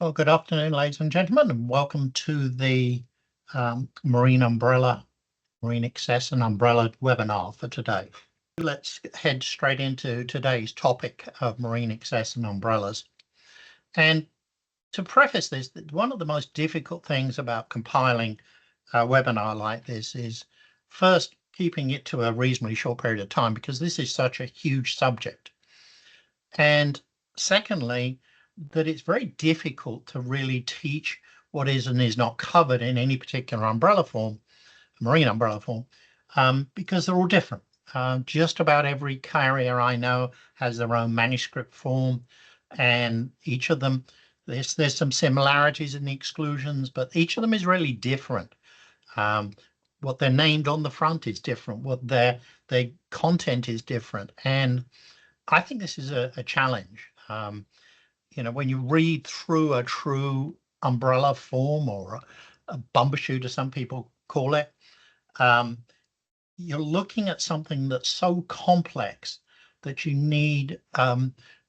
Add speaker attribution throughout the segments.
Speaker 1: Well, good afternoon, ladies and gentlemen, and welcome to the Marine Umbrella, Marine Access and Umbrella webinar for today. Let's head straight into today's topic of marine access and umbrellas. And to preface this, one of the most difficult things about compiling a webinar like this is first keeping it to a reasonably short period of time, because this is such a huge subject. And secondly, that it's very difficult to really teach what is and is not covered in any particular umbrella form, marine umbrella form, because they're all different. Just about every carrier I know has their own manuscript form, and each of them, there's some similarities in the exclusions, but each of them is really different. What they're named on the front is different. What their content is different, and I think this is a challenge. When you read through a true umbrella form or a bumbershoot, as some people call it, you're looking at something that's so complex that you need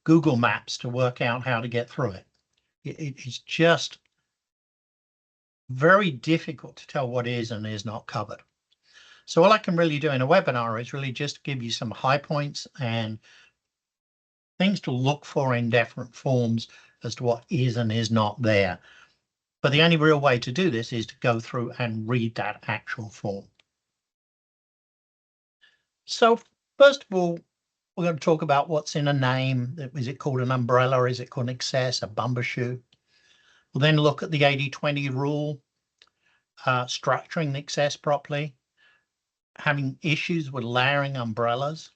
Speaker 1: Google Maps to work out how to get through it. It's just very difficult to tell what is and is not covered. So all I can really do in a webinar is really just give you some high points and things to look for in different forms as to what is and is not there. But the only real way to do this is to go through and read that actual form. So first of all, we're going to talk about what's in a name. Is it called an umbrella? Is it called an excess, a bumbershoot? We'll then look at the 80-20 rule, structuring the excess properly, having issues with layering umbrellas,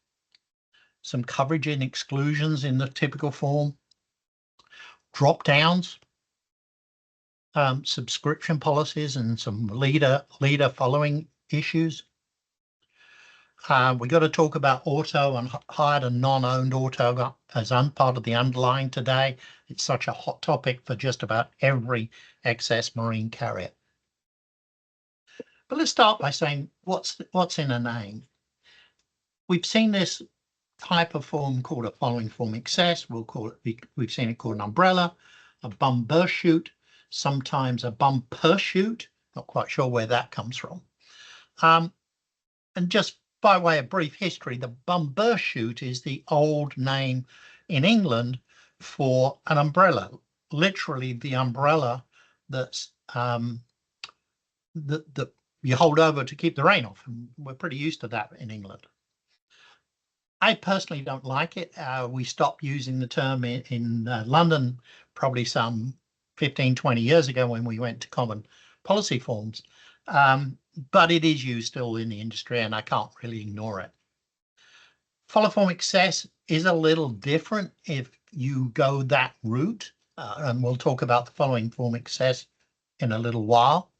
Speaker 1: some coverage and exclusions in the typical form, drop downs, subscription policies, and some leader following issues. We got to talk about auto and hired and non-owned auto as part of the underlying today. It's such a hot topic for just about every excess marine carrier. But let's start by saying what's in a name. We've seen this type of form called a following form excess. We've seen it called an umbrella, a bumbershoot, sometimes a bumpershoot. Not quite sure where that comes from. And just by way of brief history, the bumbershoot is the old name in England for an umbrella, literally the umbrella that's that you hold over to keep the rain off. And we're pretty used to that in England. I personally don't like it. We stopped using the term in London probably some 15, 20 years ago when we went to common policy forms. But it is used still in the industry and I can't really ignore it. Follow form excess is a little different if you go that route. And we'll talk about the following form excess in a little while.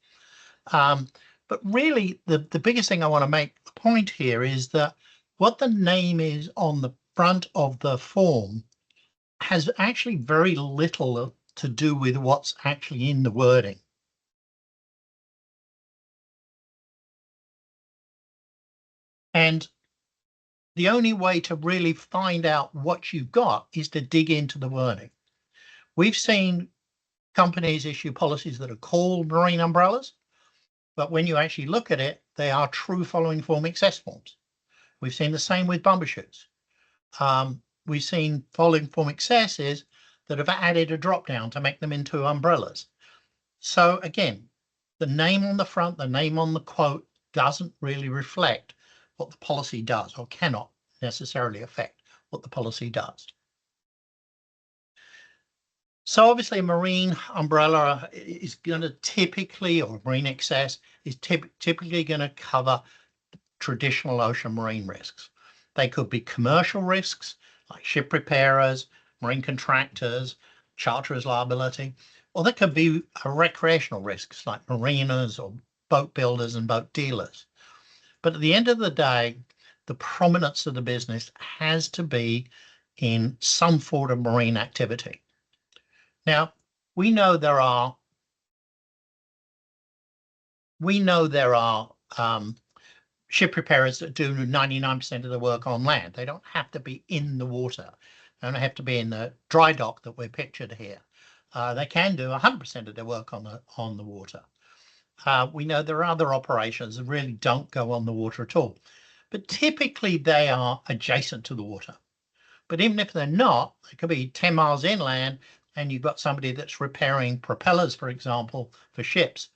Speaker 1: But really, the biggest thing I want to make the point here is that what the name is on the front of the form has actually very little to do with what's actually in the wording. And the only way to really find out what you've got is to dig into the wording. We've seen companies issue policies that are called marine umbrellas, but when you actually look at it, they are true following form excess forms. We've seen the same with bumbershoots. We've seen following form excesses that have added a drop down to make them into umbrellas. So again, the name on the front, the name on the quote doesn't really reflect what the policy does, or cannot necessarily affect what the policy does. So obviously a marine umbrella is going to typically, or marine excess is typically going to cover traditional ocean marine risks. They could be commercial risks like ship repairers, marine contractors, charterers liability, or they could be recreational risks like marinas or boat builders and boat dealers. But at the end of the day, the prominence of the business has to be in some form of marine activity. Now, we know there are ship repairers that do 99% of the work on land. They don't have to be in the water. They don't have to be in the dry dock that we're pictured here. They can do 100% of their work on the water. We know there are other operations that really don't go on the water at all, but typically they are adjacent to the water. But even if they're not, it could be 10 miles inland and you've got somebody that's repairing propellers, for example, for ships.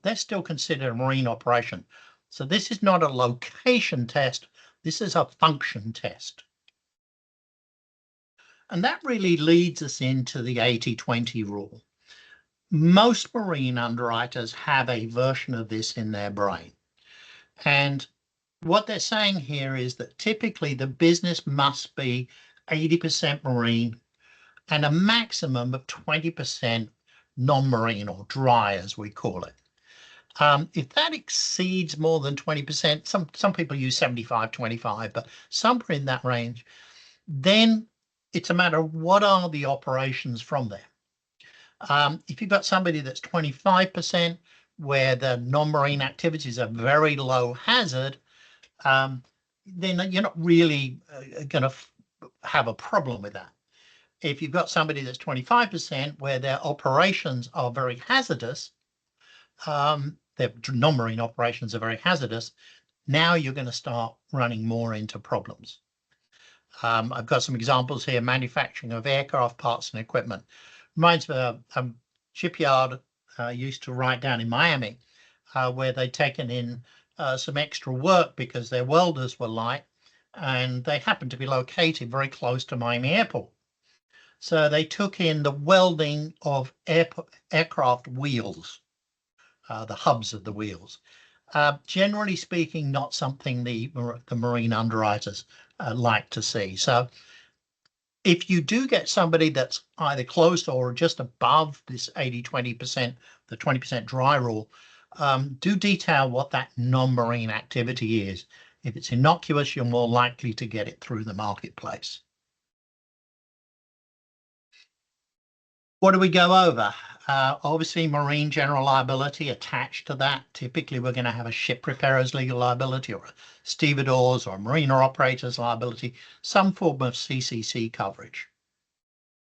Speaker 1: They're still considered a marine operation. So this is not a location test. This is a function test. And that really leads us into the 80-20 rule. Most marine underwriters have a version of this in their brain. And what they're saying here is that typically the business must be 80% marine and a maximum of 20% non-marine or dry, as we call it. If that exceeds more than 20%, some people use 75-25, but some are in that range, then it's a matter of what are the operations from there. If you've got somebody that's 25%, where the non-marine activities are very low hazard, then you're not really going to have a problem with that. If you've got somebody that's 25%, where their operations are very hazardous, their non-marine operations are very hazardous, now you're going to start running more into problems. I've got some examples here: manufacturing of aircraft parts and equipment. Reminds me of a shipyard used to write down in Miami, where they'd taken in some extra work because their welders were light and they happened to be located very close to Miami Airport. So they took in the welding of aircraft wheels, the hubs of the wheels. Generally speaking, not something the marine underwriters like to see. So if you do get somebody that's either close or just above this 80-20%, the 20% dry rule, do detail what that non-marine activity is. If it's innocuous, you're more likely to get it through the marketplace. What do we go over? Obviously, marine general liability attached to that. Typically, we're going to have a ship repairer's legal liability or a stevedore's or a marina operator's liability, some form of CCC coverage.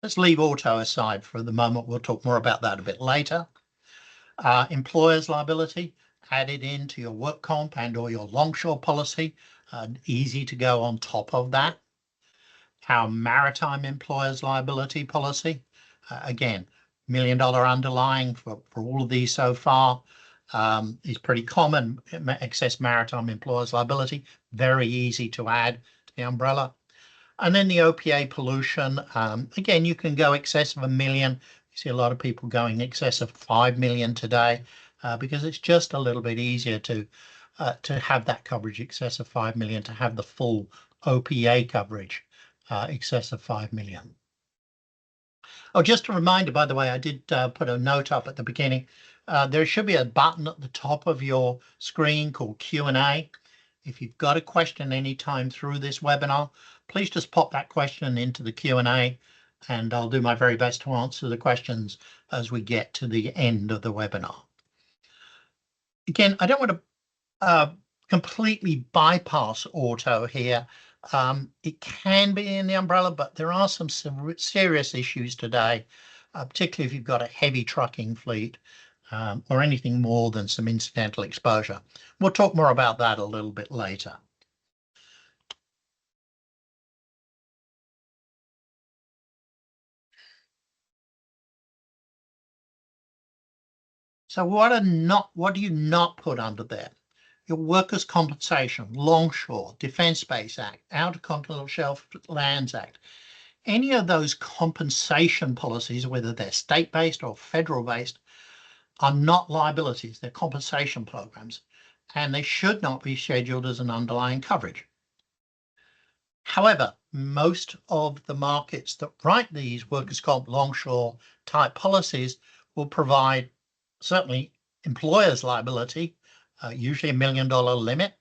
Speaker 1: Let's leave auto aside for the moment. We'll talk more about that a bit later. Employer's liability added into your work comp and or your Longshore policy. Easy to go on top of that. Our maritime employer's liability policy. Again, $1 million underlying for all of these so far is pretty common. Excess maritime employer's liability, very easy to add to the umbrella. And then the OPA pollution, again, you can go excess of $1 million. You see a lot of people going excess of 5 million today because it's just a little bit easier to have that coverage excess of 5 million, to have the full OPA coverage excess of 5 million. Oh, just a reminder, by the way, I did put a note up at the beginning. There should be a button at the top of your screen called Q&A. If you've got a question anytime through this webinar, please just pop that question into the Q&A and I'll do my very best to answer the questions as we get to the end of the webinar. Again, I don't want to completely bypass auto here. It can be in the umbrella, but there are some serious issues today, particularly if you've got a heavy trucking fleet or anything more than some incidental exposure. We'll talk more about that a little bit later. So what do you not put under there? Your workers' compensation, Longshore, Defence Base Act, Outer Continental Shelf Lands Act. Any of those compensation policies, whether they're state-based or federal-based, are not liabilities. They're compensation programs, and they should not be scheduled as an underlying coverage. However, most of the markets that write these workers' comp Longshore type policies will provide certainly employer's liability, usually $1 million limit,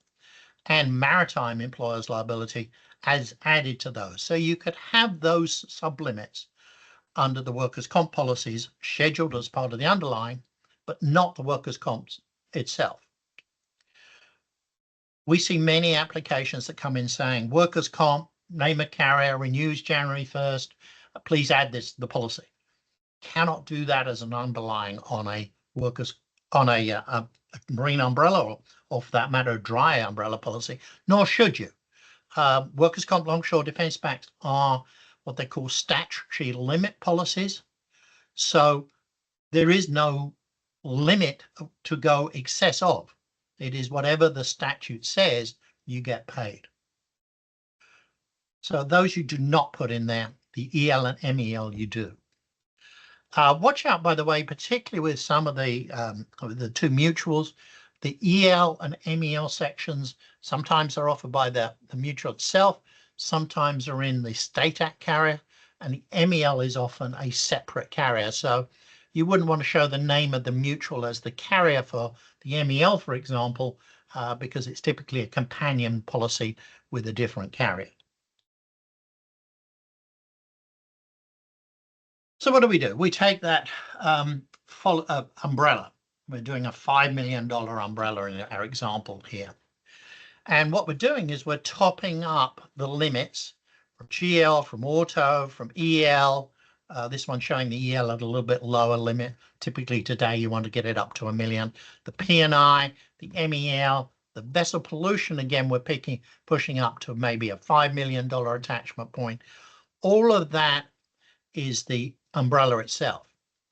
Speaker 1: and maritime employer's liability as added to those. So you could have those sublimits under the workers' comp policies scheduled as part of the underlying, but not the workers' comp itself. We see many applications that come in saying workers' comp, name of carrier, renews January 1st. Please add this to the policy. cannot do that as an underlying on a marine umbrella, or for that matter, a dry umbrella policy, nor should you. Workers' comp longshore defense backs are what they call statutory limit policies. So there is no limit to go excess of. It is whatever the statute says you get paid. So those you do not put in there, the EL and MEL you do. Watch out, by the way, particularly with some of the two mutuals, the EL and MEL sections sometimes are offered by the mutual itself, sometimes are in the state act carrier, and the MEL is often a separate carrier. So you wouldn't want to show the name of the mutual as the carrier for the MEL, for example, because it's typically a companion policy with a different carrier. So what do? We take that umbrella. We're doing a $5 million umbrella in our example here. And what we're doing is we're topping up the limits from GL, from auto, from EL. This one's showing the EL at a little bit lower limit. Typically today you want to get it up to $1 million. The P&I, the MEL, the vessel pollution, again, we're pushing up to maybe a $5 million attachment point. All of that is the umbrella itself.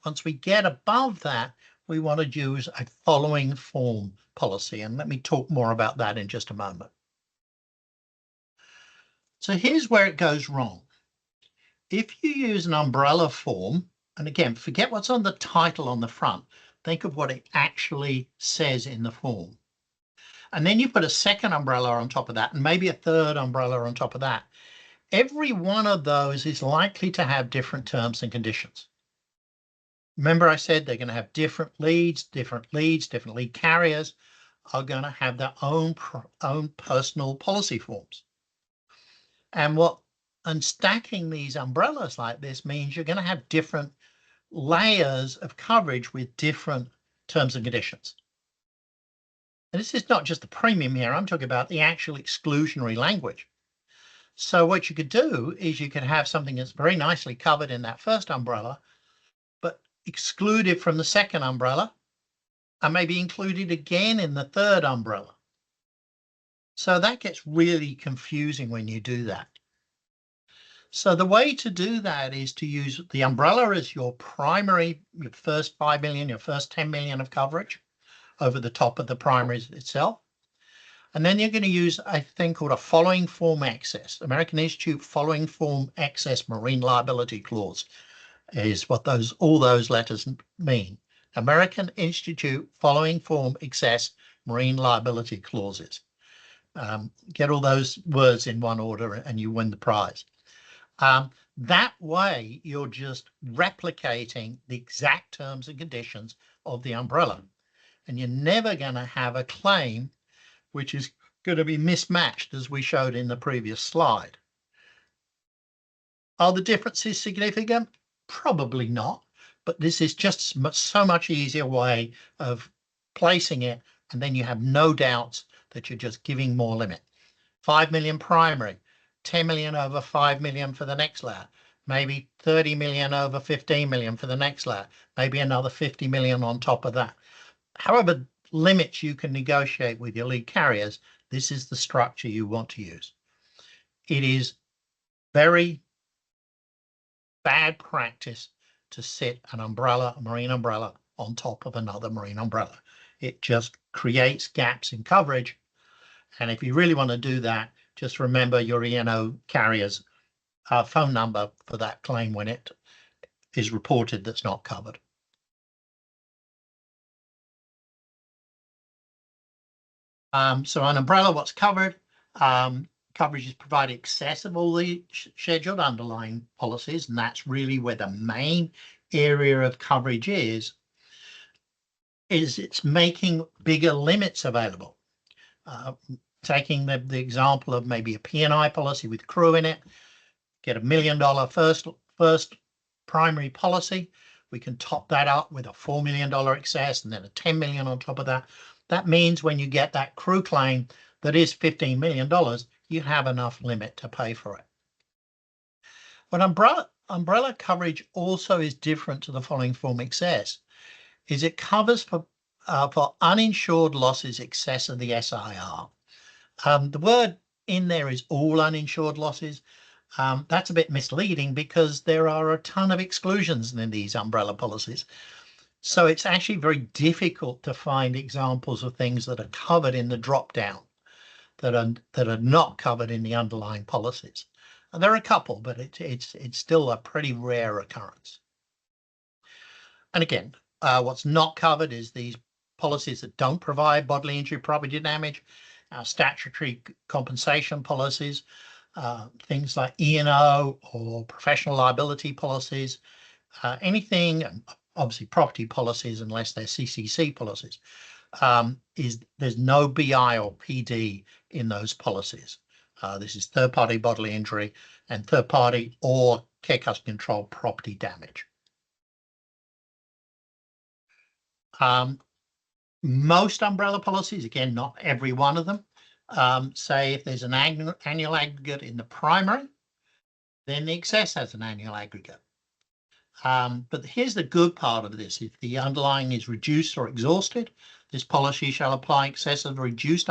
Speaker 1: Once we get above that, we want to use a following form policy. And let me talk more about that in just a moment. So here's where it goes wrong. If you use an umbrella form, and again, forget what's on the title on the front, think of what it actually says in the form. And then you put a second umbrella on top of that, and maybe a third umbrella on top of that. Every one of those is likely to have different terms and conditions. Remember I said they're going to have different lead carriers are going to have their own personal policy forms. And stacking these umbrellas like this means you're going to have different layers of coverage with different terms and conditions. And this is not just the premium here, I'm talking about the actual exclusionary language. So what you could do is you could have something that's very nicely covered in that first umbrella, but excluded from the second umbrella, and maybe included again in the third umbrella. So that gets really confusing when you do that. So the way to do that is to use the umbrella as your primary, your first 5 million, your first 10 million of coverage over the top of the primaries itself. And then you're going to use a thing called a following form excess. American Institute Following Form Excess Marine Liability Clause is what all those letters mean. American Institute Following Form Excess Marine Liability Clauses. Get all those words in one order and you win the prize. That way, you're just replicating the exact terms and conditions of the umbrella. And you're never going to have a claim which is going to be mismatched, as we showed in the previous slide. Are the differences significant? Probably not, but this is just so much easier way of placing it, and then you have no doubts that you're just giving more limit. 5 million primary, 10 million over 5 million for the next layer, maybe 30 million over 15 million for the next layer, maybe another 50 million on top of that. However limits you can negotiate with your lead carriers, this is the structure you want to use. It is very bad practice to sit an umbrella, a marine umbrella, on top of another marine umbrella. It just creates gaps in coverage. And if you really want to do that, just remember your E&O carrier's phone number for that claim when it is reported that's not covered. So an umbrella, what's covered? Coverage is provided excess of all the scheduled underlying policies, and that's really where the main area of coverage is it's making bigger limits available. Taking the example of maybe a P&I policy with crew in it, get $1 million first primary policy. We can top that up with a $4 million excess and then a $10 million on top of that. That means when you get that crew claim that is $15 million, you have enough limit to pay for it. When umbrella umbrella coverage also is different to the following form excess, is it covers for uninsured losses excess of the SIR. The word in there is all uninsured losses. That's a bit misleading because there are a ton of exclusions in these umbrella policies. So it's actually very difficult to find examples of things that are covered in the drop down that are not covered in the underlying policies. And there are a couple, but it's still a pretty rare occurrence. And again, what's not covered is these policies that don't provide bodily injury property damage, statutory compensation policies, things like E&O or professional liability policies, anything, obviously property policies, unless they're CCC policies, there's no BI or PD in those policies. This is third-party bodily injury and third-party or care custody control property damage. Most umbrella policies, again, not every one of them, say if there's an annual aggregate in the primary, then the excess has an annual aggregate. But here's the good part of this. If the underlying is reduced or exhausted, this policy shall apply excess of reduced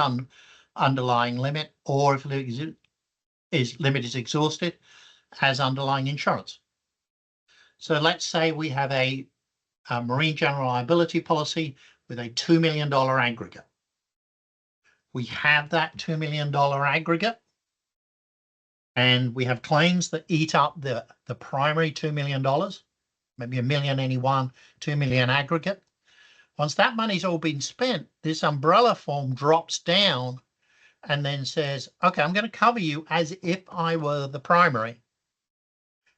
Speaker 1: underlying limit, or if limit is exhausted, as underlying insurance. So let's say we have a marine general liability policy with a $2 million aggregate. We have that $2 million aggregate, and we have claims that eat up the primary $2 million, maybe $1 million any one, $2 million aggregate. Once that money's all been spent, this umbrella form drops down and then says, okay, I'm going to cover you as if I were the primary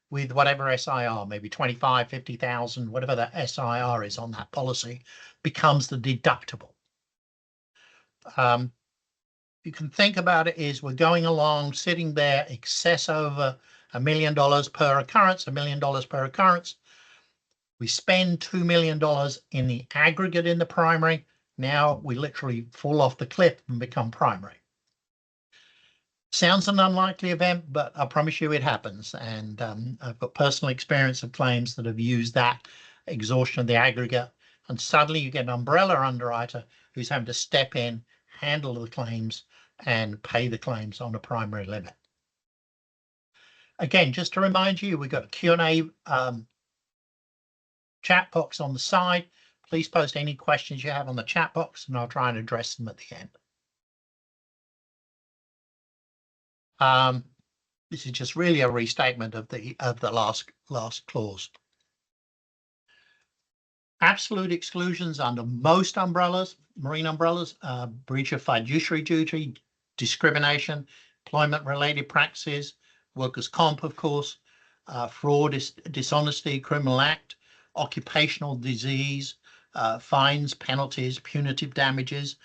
Speaker 1: with whatever SIR, maybe 25, 50,000, whatever the SIR is on that policy, becomes the deductible. You can think about it is we're going along, sitting there, excess over $1 million per occurrence, $1 million per occurrence. We spend $2 million in the aggregate in the primary. Now we literally fall off the cliff and become primary. Sounds an unlikely event, but I promise you it happens. And I've got personal experience of claims that have used that exhaustion of the aggregate. And suddenly you get an umbrella underwriter who's having to step in, handle the claims, and pay the claims on a primary limit. Again, just to remind you, we've got a Q&A chat box on the side. Please post any questions you have on the chat box, and I'll try and address them at the end. This is just really a restatement of the last clause. Absolute exclusions under most umbrellas, marine umbrellas, breach of fiduciary duty, discrimination, employment-related practices, workers' comp, of course, fraud, dishonesty, criminal act, occupational disease, fines, penalties, punitive damages,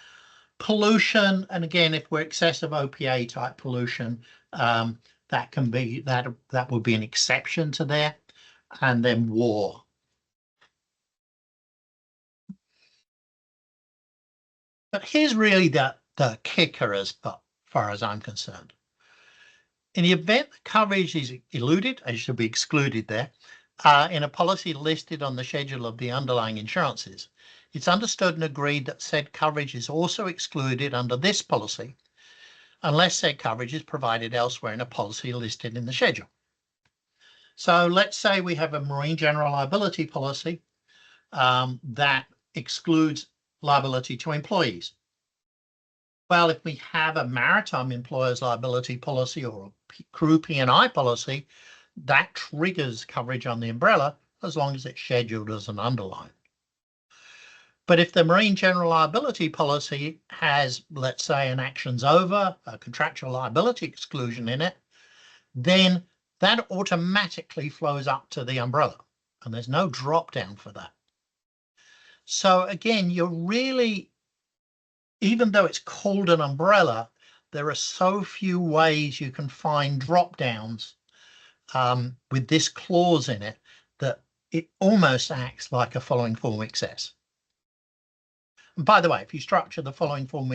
Speaker 1: pollution, and again, if we're excessive OPA type pollution, that can be that would be an exception to there, and then war. But here's really the kicker as far as I'm concerned. In the event the coverage is eluded, it should be excluded there, in a policy listed on the schedule of the underlying insurances, it's understood and agreed that said coverage is also excluded under this policy unless said coverage is provided elsewhere in a policy listed in the schedule. So let's say we have a marine general liability policy that excludes liability to employees. Well, if we have a maritime employer's liability policy or a crew P&I policy, that triggers coverage on the umbrella as long as it's scheduled as an underline. But if the marine general liability policy has, let's say, an actions over, a contractual liability exclusion in it, then that automatically flows up to the umbrella, and there's no drop down for that. So again, you're really, even though it's called an umbrella, there are so few ways you can find drop downs with this clause in it that it almost acts like a following form excess. And by the way, if you structure the following form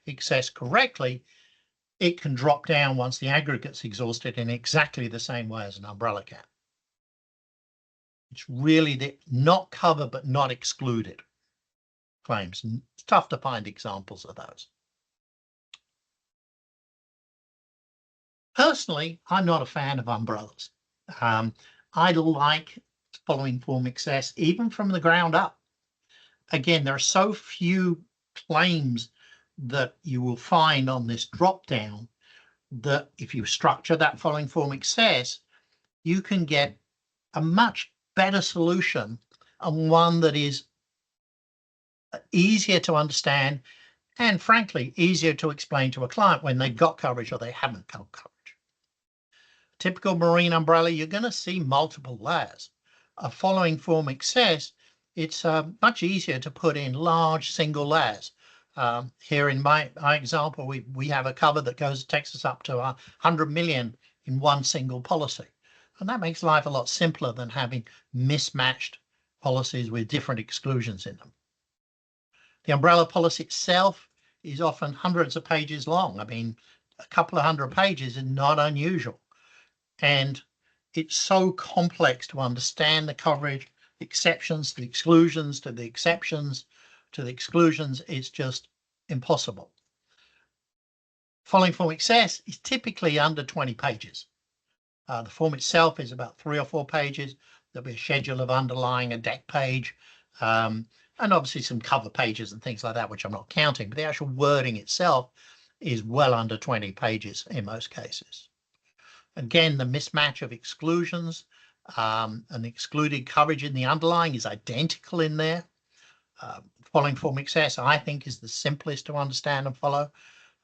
Speaker 1: excess correctly, it can drop down once the aggregate's exhausted in exactly the same way as an umbrella can. It's really the not covered but not excluded claims. And it's tough to find examples of those. Personally, I'm not a fan of umbrellas. I like following form excess, even from the ground up. Again, there are so few claims that you will find on this drop down that if you structure that following form excess, you can get a much better solution and one that is easier to understand and frankly easier to explain to a client when they've got coverage or they haven't got coverage. Typical marine umbrella, you're going to see multiple layers. A following form excess, it's much easier to put in large single layers. Here in my example, we have a cover that takes us up to 100 million in one single policy. And that makes life a lot simpler than having mismatched policies with different exclusions in them. The umbrella policy itself is often hundreds of pages long. I mean, a couple of hundred pages is not unusual. And it's so complex to understand the coverage, the exceptions, the exclusions, to the exceptions, to the exclusions. It's just impossible. Following form excess is typically under 20 pages. The form itself is about 3 or 4 pages. There'll be a schedule of underlying, a deck page, and obviously some cover pages and things like that, which I'm not counting, but the actual wording itself is well under 20 pages in most cases. Again, the mismatch of exclusions and excluded coverage in the underlying is identical in there. Following form excess, I think, is the simplest to understand and follow.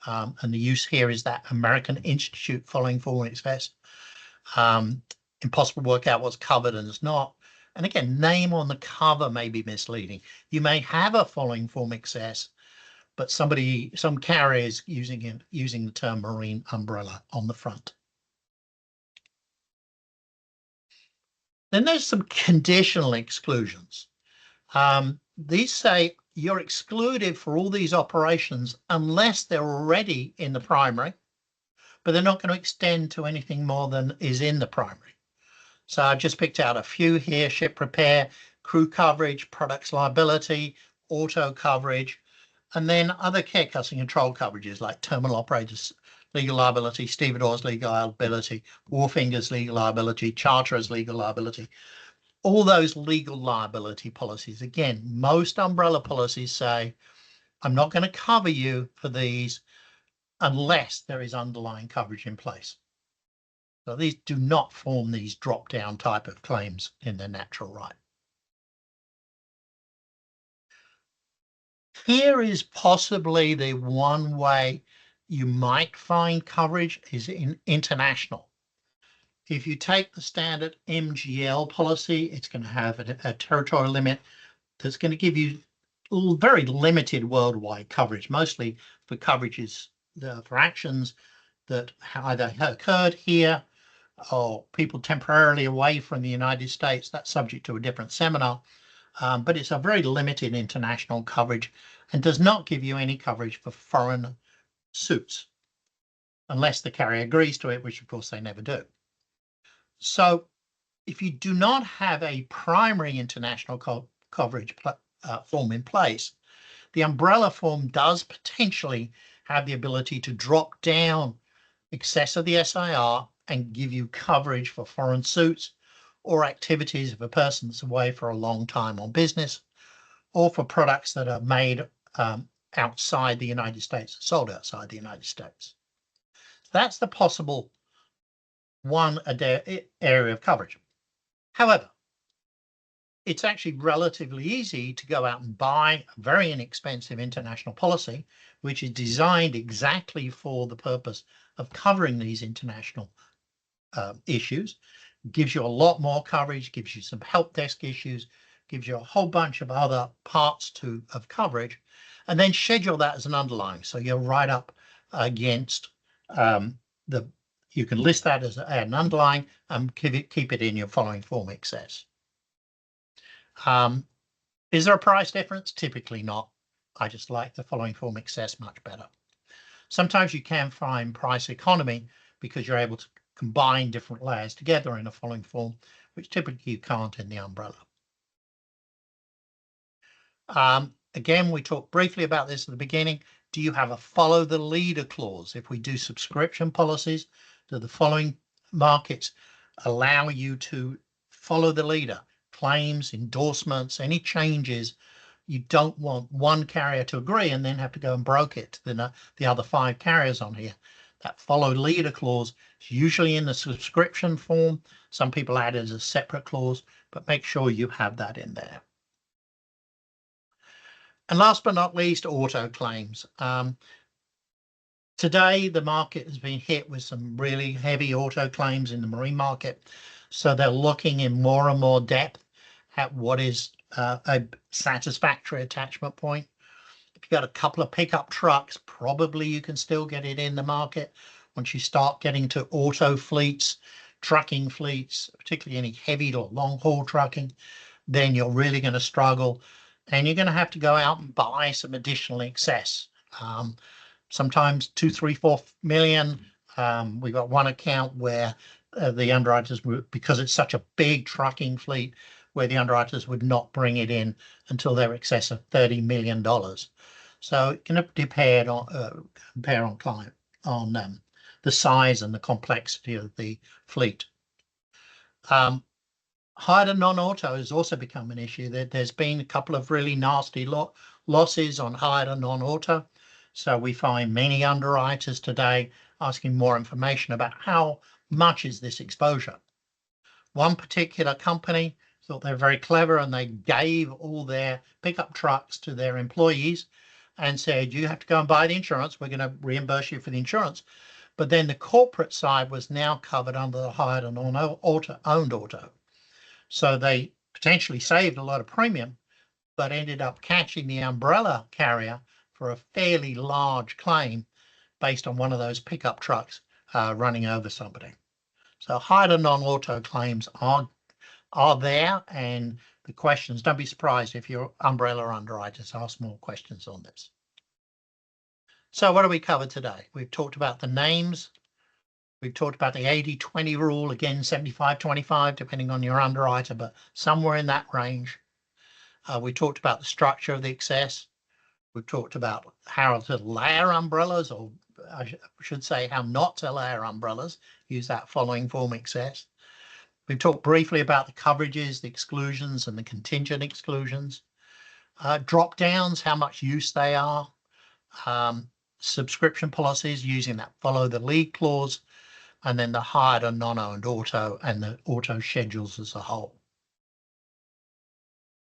Speaker 1: And the use here is that American Institute following form excess. Impossible to work out what's covered and is not. And again, name on the cover may be misleading. You may have a following form excess, but some carriers using the term marine umbrella on the front. Then there's some conditional exclusions. These say you're excluded for all these operations unless they're already in the primary, but they're not going to extend to anything more than is in the primary. So I've just picked out a few here: ship repair, crew coverage, products liability, auto coverage, and then other care custom control coverages like terminal operators legal liability, stevedores legal liability, wharfingers legal liability, charterers legal liability. All those legal liability policies. Again, most umbrella policies say, I'm not going to cover you for these unless there is underlying coverage in place. So these do not form these drop-down type of claims in their natural right. Here is possibly the one way you might find coverage is in international. If you take the standard MGL policy, it's going to have a territorial limit that's going to give you very limited worldwide coverage, mostly for coverages for actions that either occurred here or people temporarily away from the United States. That's subject to a different seminar, but it's a very limited international coverage and does not give you any coverage for foreign suits unless the carrier agrees to it, which of course they never do. So if you do not have a primary international coverage form in place, the umbrella form does potentially have the ability to drop down excess of the SIR and give you coverage for foreign suits or activities of a person that's away for a long time on business, or for products that are made outside the United States, sold outside the United States. That's the possible one area of coverage. However, it's actually relatively easy to go out and buy a very inexpensive international policy, which is designed exactly for the purpose of covering these international issues. Gives you a lot more coverage, gives you some help desk issues, gives you a whole bunch of other parts of coverage, and then schedule that as an underlying. So you're right up against you can list that as an underlying and keep it in your following form excess. Is there a price difference? Typically not. I just like the following form excess much better. Sometimes you can find price economy because you're able to combine different layers together in a following form, which typically you can't in the umbrella. Again, we talked briefly about this at the beginning. Do you have a follow the leader clause? If we do subscription policies, do the following markets allow you to follow the leader? Claims, endorsements, any changes. You don't want one carrier to agree and then have to go and broker it to the other 5 carriers on here. That follow leader clause is usually in the subscription form. Some people add it as a separate clause, but make sure you have that in there. And last but not least, auto claims. Today, the market has been hit with some really heavy auto claims in the marine market. So they're looking in more and more depth at what is a satisfactory attachment point. If you've got a couple of pickup trucks, probably you can still get it in the market. Once you start getting to auto fleets, trucking fleets, particularly any heavy or long haul trucking, then you're really going to struggle. And you're going to have to go out and buy some additional excess. Sometimes 2, 3, 4 million. We got one account where the underwriters were, because it's such a big trucking fleet, where the underwriters would not bring it in until they're excess of $30 million. So it can depend on the size and the complexity of the fleet. Hired and non-auto has also become an issue. There's been a couple of really nasty losses on hired and non-auto. So we find many underwriters today asking more information about how much is this exposure. One particular company thought they were very clever and they gave all their pickup trucks to their employees and said, you have to go and buy the insurance. We're going to reimburse you for the insurance. But then the corporate side was now covered under the hired and non-auto owned auto. So they potentially saved a lot of premium, but ended up catching the umbrella carrier for a fairly large claim based on one of those pickup trucks running over somebody. So hired and non-auto claims are there, and the questions, don't be surprised if your umbrella underwriters ask more questions on this. So what have we covered today? We've talked about the names. We've talked about the 80-20 rule, again, 75-25, depending on your underwriter, but somewhere in that range. We talked about the structure of the excess. We've talked about how to layer umbrellas, or I should say how not to layer umbrellas, use that following form excess. We've talked briefly about the coverages, the exclusions, and the contingent exclusions. Drop downs, how much use they are. Subscription policies using that follow the lead clause, and then the hired and non-owned auto and the auto schedules as a whole.